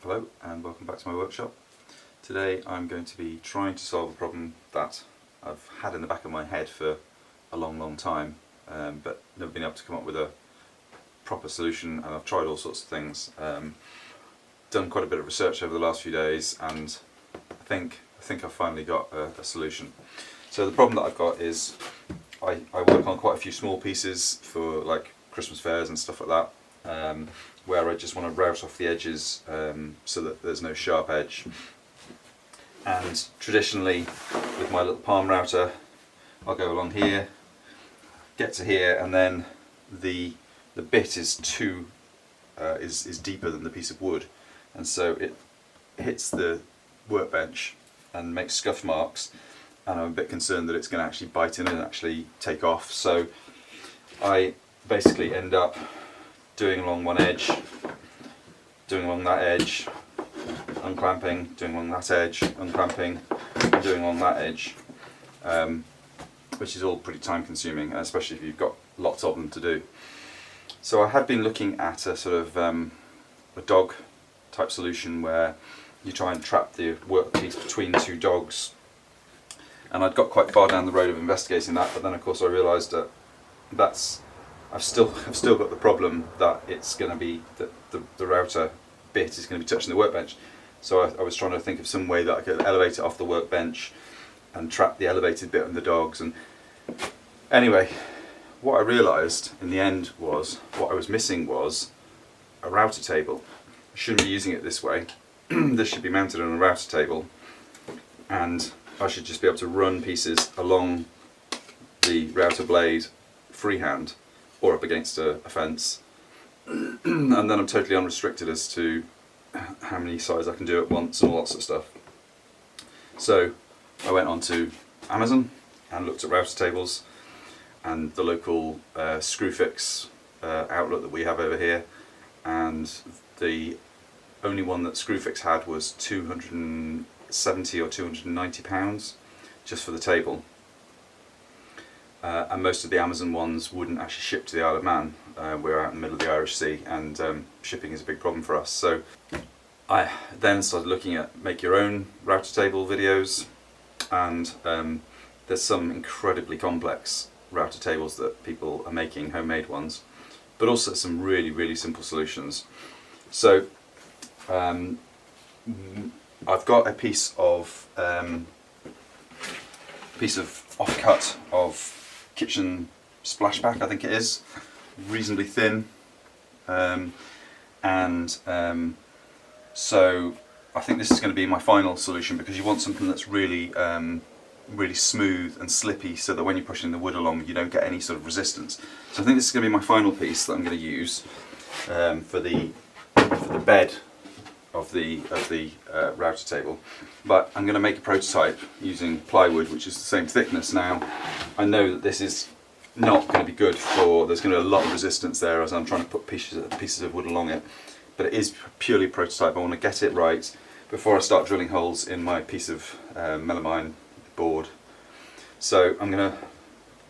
Hello and welcome back to my workshop. Today I'm going to be trying to solve a problem that I've had in the back of my head for a long time, but never been able to come up with a proper solution, and I've tried all sorts of things. Done quite a bit of research over the last few days, and I think I've finally got a solution. So the problem that I've got is I work on quite a few small pieces for like Christmas fairs and stuff like that, where I just want to route off the edges so that there's no sharp edge. And traditionally with my little palm router I'll go along here, get to here, and then the bit is deeper than the piece of wood, and so it hits the workbench and makes scuff marks, and I'm a bit concerned that it's going to actually bite in and actually take off. So I basically end up doing along one edge, doing along that edge, unclamping, doing along that edge, unclamping, and doing along that edge, which is all pretty time consuming, especially if you've got lots of them to do. So I have been looking at a sort of a dog type solution where you try and trap the workpiece between two dogs, and I'd got quite far down the road of investigating that, but then of course I realised that I've still got the problem that it's going to be that the router bit is going to be touching the workbench. So I was trying to think of some way that I could elevate it off the workbench and trap the elevated bit on the dogs. And anyway, what I realised in the end was what I was missing was a router table. I shouldn't be using it this way. This should be mounted on a router table, and I should just be able to run pieces along the router blade freehand or up against a fence, and then I'm totally unrestricted as to how many sides I can do at once and all that sort of stuff. So I went onto Amazon and looked at router tables, and the local Screwfix outlet that we have over here, and the only one that Screwfix had was £270 or £290 just for the table. And most of the Amazon ones wouldn't actually ship to the Isle of Man. We're out in the middle of the Irish Sea, and shipping is a big problem for us. So I then started looking at make your own router table videos, and there's some incredibly complex router tables that people are making, homemade ones, but also some really simple solutions. So I've got a piece of offcut of kitchen splashback, I think it is, reasonably thin, so I think this is going to be my final solution, because you want something that's really smooth and slippy, so that when you're pushing the wood along you don't get any sort of resistance. So I think this is going to be my final piece that I'm going to use for the bed of the router table. But I'm going to make a prototype using plywood, which is the same thickness. Now I know that this is not going to be good for, there's going to be a lot of resistance there as I'm trying to put pieces of wood along it, but it is purely prototype. I want to get it right before I start drilling holes in my piece of melamine board. So I'm going to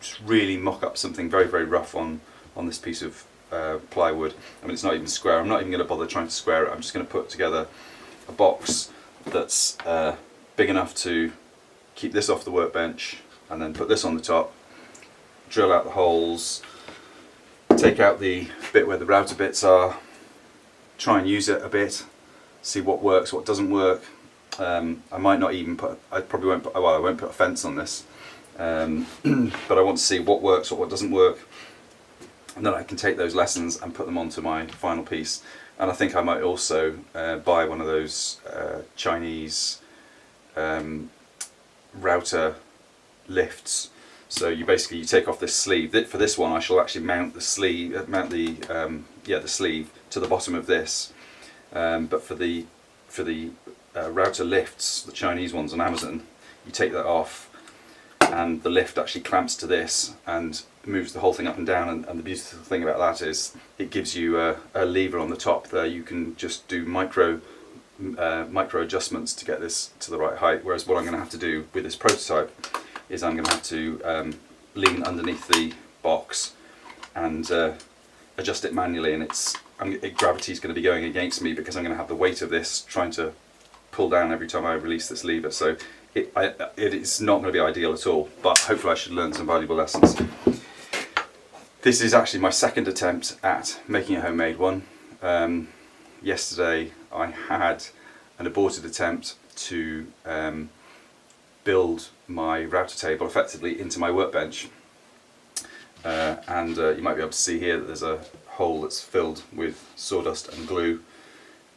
just really mock up something very rough on this piece of plywood. I mean, it's not even square. I'm not even going to bother trying to square it. I'm just going to put together a box that's big enough to keep this off the workbench, and then put this on the top, drill out the holes, take out the bit where the router bits are, try and use it a bit, see what works, what doesn't work. I might not even put, I probably won't put, well, I won't put a fence on this, but I want to see what works or what doesn't work, and then I can take those lessons and put them onto my final piece. And I think I might also buy one of those Chinese router lifts. So you take off this sleeve. For this one I shall actually mount the sleeve, the sleeve to the bottom of this. But for the router lifts, the Chinese ones on Amazon, you take that off, and the lift actually clamps to this and moves the whole thing up and down. And the beautiful thing about that is it gives you a lever on the top there. You can just do micro adjustments to get this to the right height. Whereas what I'm going to have to do with this prototype is I'm going to have to lean underneath the box and adjust it manually, and it's gravity's going to be going against me because I'm going to have the weight of this trying to pull down every time I release this lever. So it is not going to be ideal at all, but hopefully I should learn some valuable lessons. This is actually my second attempt at making a homemade one. Yesterday I had an aborted attempt to build my router table effectively into my workbench. You might be able to see here that there's a hole that's filled with sawdust and glue.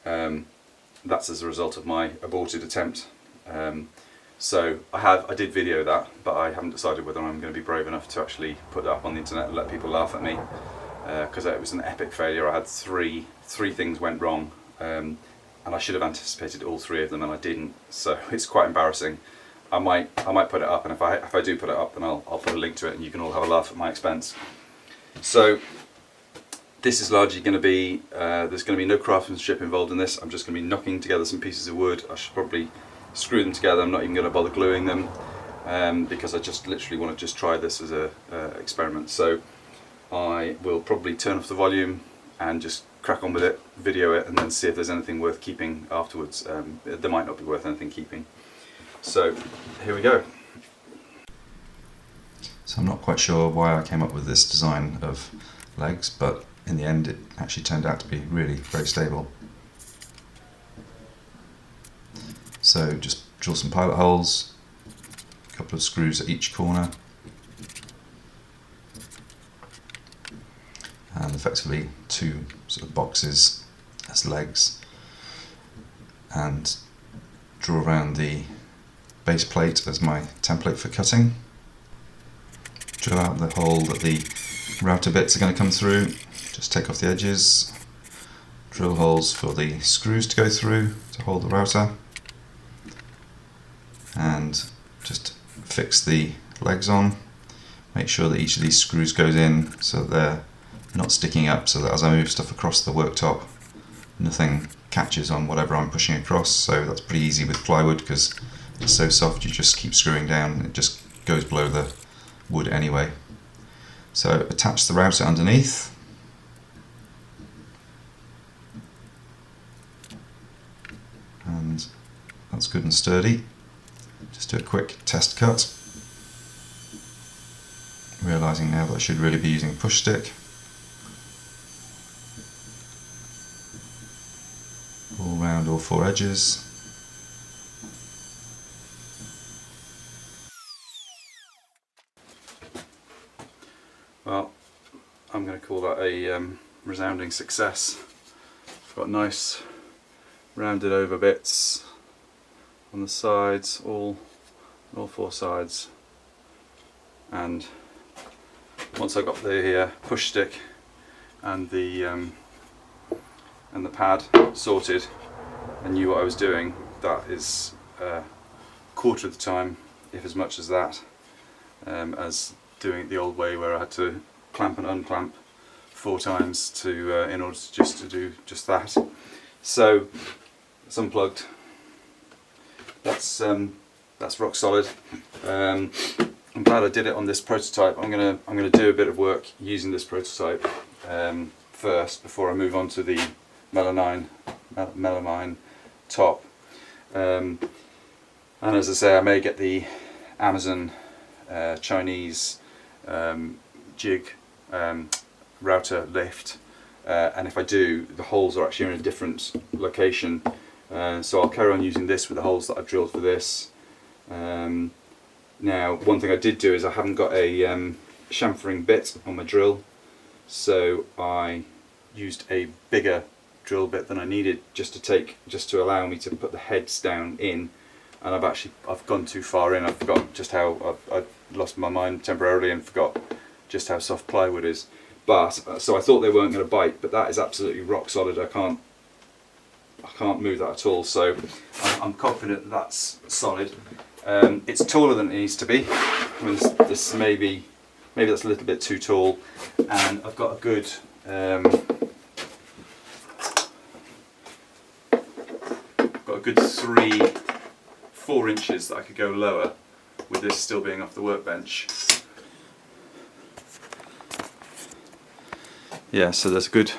That's as a result of my aborted attempt. So I did video that, but I haven't decided whether I'm going to be brave enough to actually put that up on the internet and let people laugh at me, because it was an epic failure. I had three things went wrong, and I should have anticipated all three of them, and I didn't. So it's quite embarrassing. I might put it up, and if I do put it up, then I'll put a link to it, and you can all have a laugh at my expense. So this is largely going to be, there's going to be no craftsmanship involved in this. I'm just going to be knocking together some pieces of wood. I should probably screw them together. I'm not even going to bother gluing them, because I just literally want to just try this as a experiment. So I will probably turn off the volume and just crack on with it, video it, and then see if there's anything worth keeping afterwards. There might not be worth anything keeping. So here we go. So I'm not quite sure why I came up with this design of legs, but in the end it actually turned out to be really very stable. So just drill some pilot holes, a couple of screws at each corner, and effectively two sort of boxes as legs, and draw around the base plate as my template for cutting. Drill out the hole that the router bits are going to come through, just take off the edges, drill holes for the screws to go through to hold the router, and just fix the legs on. Make sure that each of these screws goes in so that they're not sticking up, so that as I move stuff across the worktop nothing catches on whatever I'm pushing across. So that's pretty easy with plywood because it's so soft, you just keep screwing down, it just goes below the wood anyway. So attach the router underneath, and that's good and sturdy. Just do a quick test cut, realising now that I should really be using a push stick. All round all four edges. Well, I'm going to call that a resounding success. I've got nice rounded over bits on the sides, all four sides, and once I got the push stick and the pad sorted and knew what I was doing, that is a quarter of the time, if as much as that, as doing it the old way where I had to clamp and unclamp 4 times to in order to do just that. So it's unplugged. That's rock solid. I'm glad I did it on this prototype. I'm gonna do a bit of work using this prototype first before I move on to the melamine top. And as I say, I may get the Amazon Chinese jig router lift, and if I do, the holes are actually in a different location, so I'll carry on using this with the holes that I've drilled for this. Now, one thing I did do is I haven't got a chamfering bit on my drill, so I used a bigger drill bit than I needed just to allow me to put the heads down in, and I've gone too far in. I forgot just how I lost my mind temporarily and forgot just how soft plywood is. But so I thought they weren't going to bite, but that is absolutely rock solid. I can't move that at all. So I'm confident that that's solid. It's taller than it needs to be. I mean, this maybe that's a little bit too tall, and I've got a good good 3-4 inches that I could go lower with this still being off the workbench. Yeah, so there's a good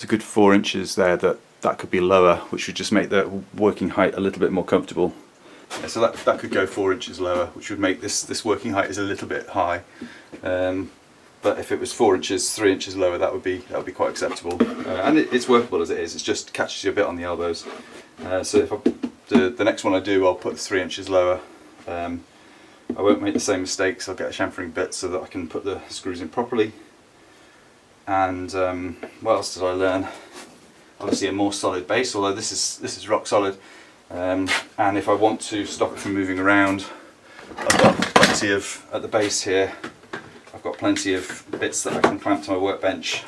a good 4 inches there that could be lower, which would just make the working height a little bit more comfortable. Yeah, so that could go 4 inches lower, which would make this working height is a little bit high. But if it was 4 inches, 3 inches lower, that would be quite acceptable. And it's workable as it is. It just catches you a bit on the elbows. So if the next one I do, I'll put 3 inches lower. I won't make the same mistakes. I'll get a chamfering bit so that I can put the screws in properly. And what else did I learn? Obviously a more solid base, although this is rock solid. And if I want to stop it from moving around, I've got plenty of, at the base here, I've got plenty of bits that I can clamp to my workbench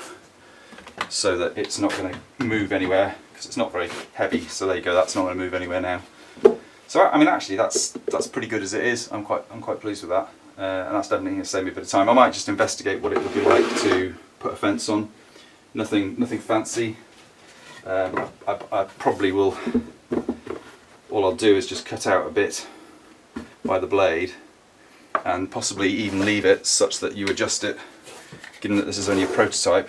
so that it's not going to move anywhere, because it's not very heavy. So there you go, that's not going to move anywhere now. So I mean, actually that's pretty good as it is. I'm quite pleased with that, and that's definitely going to save me a bit of time. I might just investigate what it would be like to put a fence on. Nothing fancy. I probably will. All I'll do is just cut out a bit by the blade, and possibly even leave it such that you adjust it, given that this is only a prototype,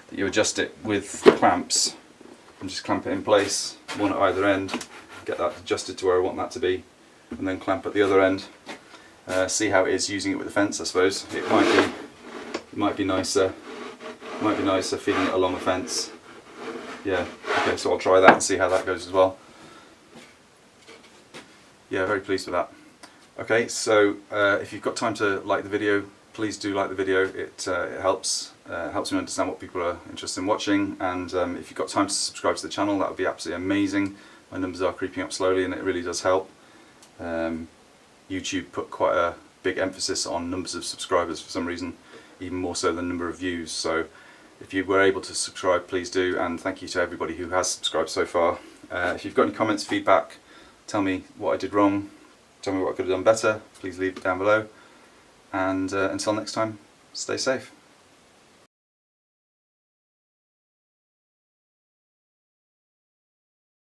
that you adjust it with clamps and just clamp it in place, one at either end, get that adjusted to where I want that to be, and then clamp at the other end. See how it is using it with the fence, I suppose. It might be nicer feeding it along the fence. Yeah, okay, so I'll try that and see how that goes as well. Yeah, very pleased with that. Okay, so if you've got time to like the video, please do like the video. It helps me understand what people are interested in watching, and if you've got time to subscribe to the channel, that would be absolutely amazing. My numbers are creeping up slowly and it really does help. YouTube put quite a big emphasis on numbers of subscribers for some reason, even more so than number of views. So if you were able to subscribe, please do, and thank you to everybody who has subscribed so far. If you've got any comments, feedback, tell me what I did wrong, tell me what I could have done better, please leave it down below. And until next time, stay safe.